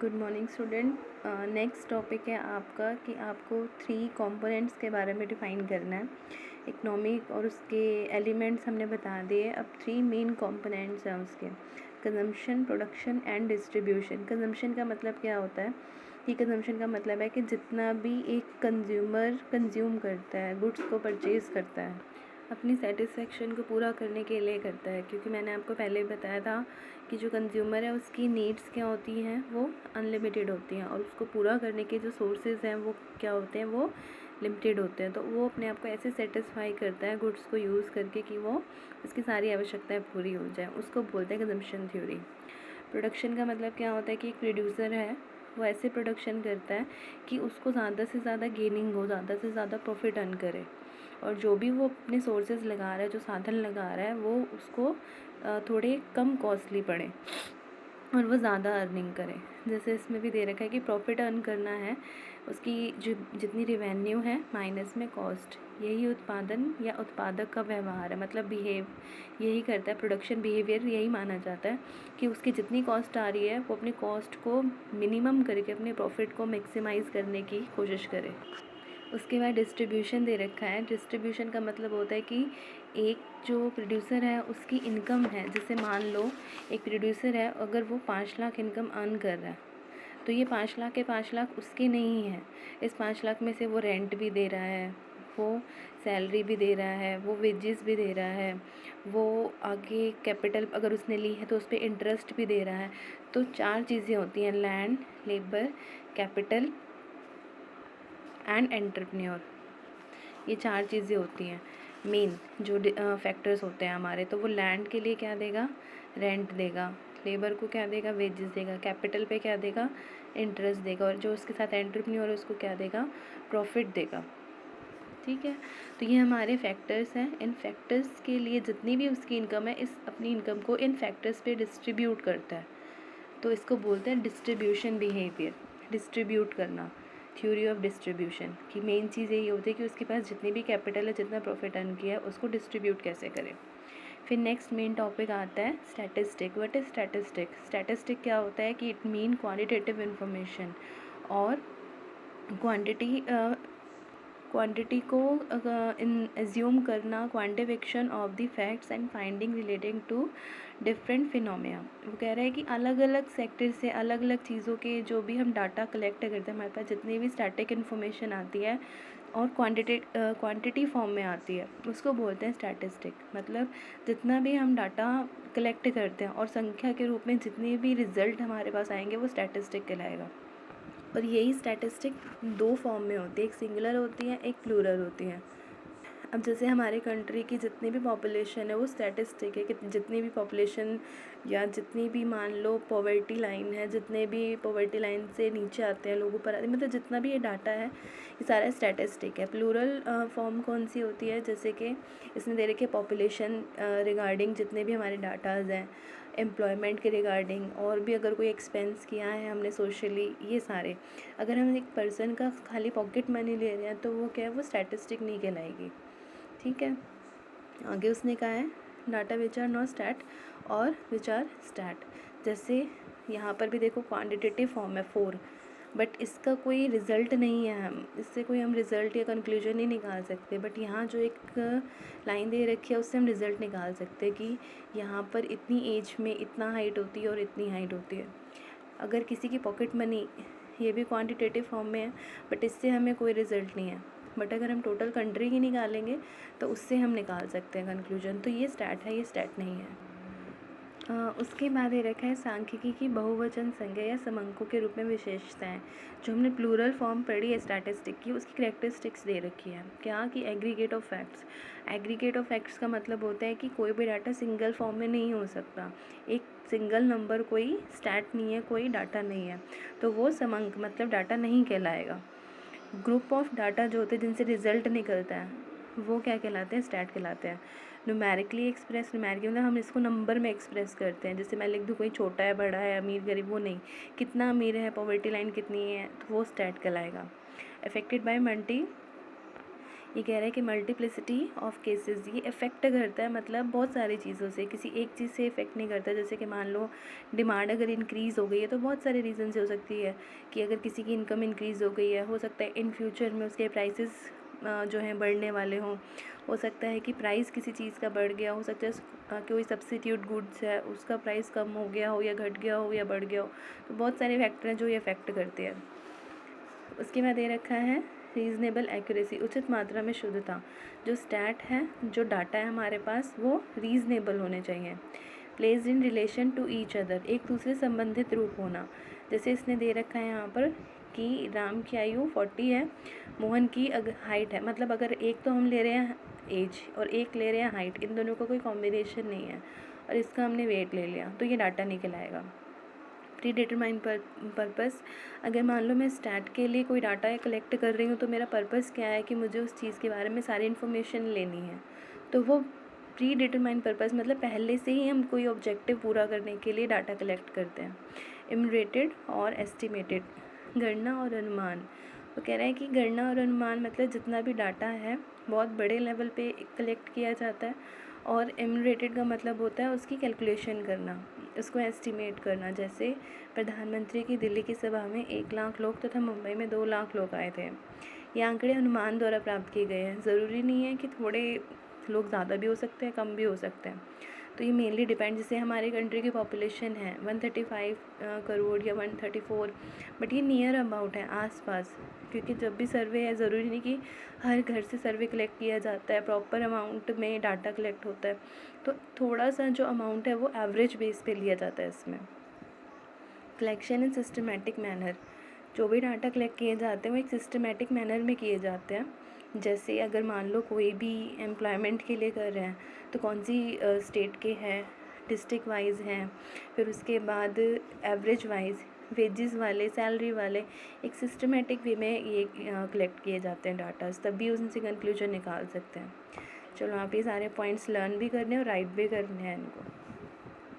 Good morning student. Next topic है आपका कि आपको 3 कंपोनेंट्स के बारे में डिफ़ाइन करना है। इकोनॉमिक और उसके एलिमेंट्स हमने बता दिए। अब 3 मेन कंपोनेंट्स हैं उसके, consumption, production and distribution. Consumption का मतलब क्या होता है कि कंजम्पशन का मतलब है कि जितना भी एक कंज्यूमर कंज्यूम करता है, गुड्स को परचेज़ करता है, अपनी सेटिस्फेक्शन को पूरा करने के लिए करता है। क्योंकि मैंने आपको पहले ही बताया था कि जो कंज्यूमर है उसकी नीड्स क्या होती हैं, वो अनलिमिटेड होती हैं, और उसको पूरा करने के जो सोर्सेज हैं वो क्या होते हैं, वो लिमिटेड होते हैं। तो वो अपने आप को ऐसे सेटिस्फाई करता है गुड्स को यूज़ करके कि वो उसकी सारी आवश्यकताएं पूरी हो जाए। उसको बोलते हैं कंजम्पशन थ्योरी। प्रोडक्शन का मतलब क्या होता है कि एक प्रोड्यूसर है, वो ऐसे प्रोडक्शन करता है कि उसको ज़्यादा से ज़्यादा गेनिंग हो, ज़्यादा से ज़्यादा प्रॉफिट अर्न करे, और जो भी वो अपने सोर्सेज लगा रहा है, जो साधन लगा रहा है, वो उसको थोड़े कम कॉस्टली पड़े और वो ज़्यादा अर्निंग करे। जैसे इसमें भी दे रखा है कि प्रॉफिट अर्न करना है, उसकी जो जितनी रिवेन्यू है माइनस में कॉस्ट, यही उत्पादन या उत्पादक का व्यवहार है, मतलब बिहेव यही करता है। प्रोडक्शन बिहेवियर यही माना जाता है कि उसकी जितनी कॉस्ट आ रही है वो अपनी कॉस्ट को मिनिमम करके अपने प्रॉफिट को मैक्सिमाइज़ करने की कोशिश करे। उसके बाद डिस्ट्रीब्यूशन दे रखा है। डिस्ट्रीब्यूशन का मतलब होता है कि एक जो प्रोड्यूसर है उसकी इनकम है, जैसे मान लो एक प्रोड्यूसर है, अगर वो 5 लाख इनकम अर्न कर रहा है, तो ये 5 लाख के 5 लाख उसके नहीं हैं। इस 5 लाख में से वो रेंट भी दे रहा है, वो सैलरी भी दे रहा है, वो वेजेस भी दे रहा है, वो आगे कैपिटल अगर उसने ली है तो उस पर इंटरेस्ट भी दे रहा है। तो 4 चीज़ें होती हैं, land, labour, capital and entrepreneur. ये 4 चीज़ें होती हैं मेन जो फैक्टर्स होते हैं हमारे। तो वो लैंड के लिए क्या देगा, रेंट देगा, लेबर को क्या देगा, वेजेस देगा, कैपिटल पे क्या देगा, इंटरेस्ट देगा, और जो उसके साथ एंटरप्रेन्योर है उसको क्या देगा, प्रॉफिट देगा। ठीक है, तो ये हमारे फैक्टर्स हैं। इन फैक्टर्स के लिए जितनी भी उसकी इनकम है, इस अपनी इनकम को इन फैक्टर्स पे डिस्ट्रीब्यूट करता है। तो इसको बोलते हैं डिस्ट्रीब्यूशन बिहेवियर, डिस्ट्रीब्यूट करना, थ्योरी ऑफ डिस्ट्रीब्यूशन की मेन चीज़ यही होती है कि उसके पास जितनी भी कैपिटल है, जितना प्रॉफिट अर्न किया है, उसको डिस्ट्रीब्यूट कैसे करें। फिर नेक्स्ट मेन टॉपिक आता है statistic. What is statistic? Statistic क्या होता है कि इट मीन क्वांटिटेटिव इन्फॉर्मेशन और क्वांटिटी क्वांटिटी को इन एज्यूम करना, quantification of the facts and finding relating to different phenomena. वो कह रहा है कि अलग अलग सेक्टर से अलग अलग चीज़ों के जो भी हम डाटा कलेक्ट करते हैं, हमारे पास जितनी भी स्टैटिक इन्फॉर्मेशन आती है और क्वांटिटी फॉर्म में आती है, उसको बोलते हैं स्टैटिस्टिक। मतलब जितना भी हम डाटा कलेक्ट करते हैं और संख्या के रूप में जितने भी रिजल्ट हमारे पास आएंगे, वो स्टैटिस्टिक कहलाएगा। और यही स्टैटिस्टिक 2 फॉर्म में होती है, एक सिंगुलर होती है, एक प्लूरल होती है। अब जैसे हमारे कंट्री की जितनी भी पॉपुलेशन है वो स्टैटिस्टिक है कि जितनी भी पॉपुलेशन या जितनी भी मान लो पॉवर्टी लाइन है, जितने भी पॉवर्टी लाइन से नीचे आते हैं लोगों पर आते हैं, मतलब जितना भी ये डाटा है ये सारा स्टैटिस्टिक है। प्लूरल फॉर्म कौन सी होती है, जैसे कि इसमें दे रखे पॉपुलेशन रिगार्डिंग जितने भी हमारे डाटाज हैं, एम्प्लॉयमेंट के रिगार्डिंग, और भी अगर कोई एक्सपेंस किया है हमने सोशली, ये सारे। अगर हम एक पर्सन का खाली पॉकेट मनी ले रहे हैं तो वो क्या है, वो स्टैटिस्टिक नहीं कहलाएगी। ठीक है, आगे उसने कहा है data which are not stat और विच आर स्टैट। जैसे यहाँ पर भी देखो क्वांटिटेटिव फॉर्म है 4, बट इसका कोई रिज़ल्ट नहीं है, हम इससे कोई हम रिज़ल्ट या कंक्लूजन नहीं निकाल सकते। बट यहाँ जो एक लाइन दे रखी है उससे हम रिज़ल्ट निकाल सकते हैं कि यहाँ पर इतनी एज में इतना हाइट होती है और इतनी हाइट होती है। अगर किसी की पॉकेट मनी, ये भी क्वांटिटेटिव फॉर्म में है, बट इससे हमें कोई रिज़ल्ट नहीं है। बट अगर हम टोटल कंट्री की निकालेंगे तो उससे हम निकाल सकते हैं कंक्लूजन। तो ये स्टैट है, ये स्टैट नहीं है। उसके बाद ये रखा है सांख्यिकी की बहुवचन संज्ञा या समंकों के रूप में विशेषताएं। जो हमने प्लूरल फॉर्म पढ़ी है स्टैटिस्टिक की, उसकी करेक्टरिस्टिक्स दे रखी है क्या, कि aggregate of facts. Aggregate of facts का मतलब होता है कि कोई भी डाटा सिंगल फॉर्म में नहीं हो सकता, एक सिंगल नंबर कोई स्टैट नहीं है, कोई डाटा नहीं है, तो वो समंक मतलब डाटा नहीं कहलाएगा। ग्रुप ऑफ डाटा जो होते हैं जिनसे रिजल्ट निकलता है, वो क्या कहलाते हैं, स्टैट कहलाते हैं। न्यूमेरिकली एक्सप्रेस, न्यूमेरिकली मतलब हम इसको नंबर में एक्सप्रेस करते हैं, जैसे मैं लिख दूँ कोई छोटा है, बड़ा है, अमीर गरीब, वो नहीं, कितना अमीर है, पॉवर्टी लाइन कितनी है, तो वो स्टैट कहलाएगा। अफेक्टेड बाय मल्टी ये कह रहा है कि मल्टीप्लिसिटी ऑफ केसेस, ये इफ़ेक्ट करता है मतलब बहुत सारी चीज़ों से, किसी एक चीज़ से इफ़ेक्ट नहीं करता। जैसे कि मान लो डिमांड अगर इंक्रीज़ हो गई है तो बहुत सारे रीज़न से हो सकती है कि अगर किसी की इनकम इंक्रीज़ हो गई है, हो सकता है इन फ्यूचर में उसके प्राइसेस जो हैं बढ़ने वाले हों, हो सकता है कि प्राइस किसी चीज़ का बढ़ गया, हो सकता है कोई सब्सिट्यूट गुड्स है उसका प्राइस कम हो गया हो या घट गया हो या बढ़ गया हो। तो बहुत सारे फैक्टर हैं जो ये अफेक्ट करते हैं। उसके बाद दे रखा है रीज़नेबल एक्यूरेसी, उचित मात्रा में शुद्धता। जो स्टैट है, जो डाटा है हमारे पास, वो रीज़नेबल होने चाहिए। Placed in relation to each other, एक दूसरे संबंधित रूप होना। जैसे इसने दे रखा है यहाँ पर कि राम की आयु 40 है, मोहन की हाइट है, मतलब अगर एक तो हम ले रहे हैं एज और एक ले रहे हैं हाइट, इन दोनों का कोई कॉम्बिनेशन नहीं है और इसका हमने वेट ले लिया तो ये डाटा नहीं कहलाएगा। प्री डिटरमाइन पर्पस, अगर मान लो मैं स्टैट के लिए कोई डाटा कलेक्ट कर रही हूँ तो मेरा पर्पस क्या है कि मुझे उस चीज़ के बारे में सारी इन्फॉर्मेशन लेनी है, तो वो प्री डिटरमाइन पर्पस मतलब पहले से ही हम कोई ऑब्जेक्टिव पूरा करने के लिए डाटा कलेक्ट करते हैं। इमरेटेड और एस्टिमेटेड, गणना और अनुमान। वो कह रहा है कि गणना और अनुमान मतलब जितना भी डाटा है बहुत बड़े लेवल पे कलेक्ट किया जाता है, और इमरेटेड का मतलब होता है उसकी कैलकुलेशन करना, उसको एस्टिमेट करना। जैसे प्रधानमंत्री की दिल्ली की सभा में 1 लाख लोग तथा मुंबई में 2 लाख लोग आए थे। ये आंकड़े अनुमान द्वारा प्राप्त किए गए हैं, ज़रूरी नहीं है कि थोड़े लोग ज़्यादा भी हो सकते हैं, कम भी हो सकते हैं। तो ये मेनली डिपेंड, जैसे हमारे कंट्री की पॉपुलेशन है 135 करोड़ या 134, बट ये नियर अबाउट है, आसपास, क्योंकि जब भी सर्वे है ज़रूरी नहीं कि हर घर से सर्वे कलेक्ट किया जाता है, प्रॉपर अमाउंट में डाटा कलेक्ट होता है, तो थोड़ा सा जो अमाउंट है वो एवरेज बेस पे लिया जाता है इसमें। कलेक्शन इन सिस्टमेटिक मैनर, जो भी डाटा कलेक्ट किए जाते हैं वो एक सिस्टमेटिक मैनर में किए जाते हैं। जैसे अगर मान लो कोई भी एम्प्लॉयमेंट के लिए कर रहे हैं तो कौन सी स्टेट के हैं, डिस्ट्रिक्ट वाइज हैं, फिर उसके बाद एवरेज वाइज, वेजेस वाले, सैलरी वाले, एक सिस्टमेटिक वे में ये कलेक्ट किए जाते हैं डाटाज, तभी उनसे कंक्लूजन निकाल सकते हैं। चलो आप ये सारे पॉइंट्स लर्न भी करने और राइट भी करने हैं इनको।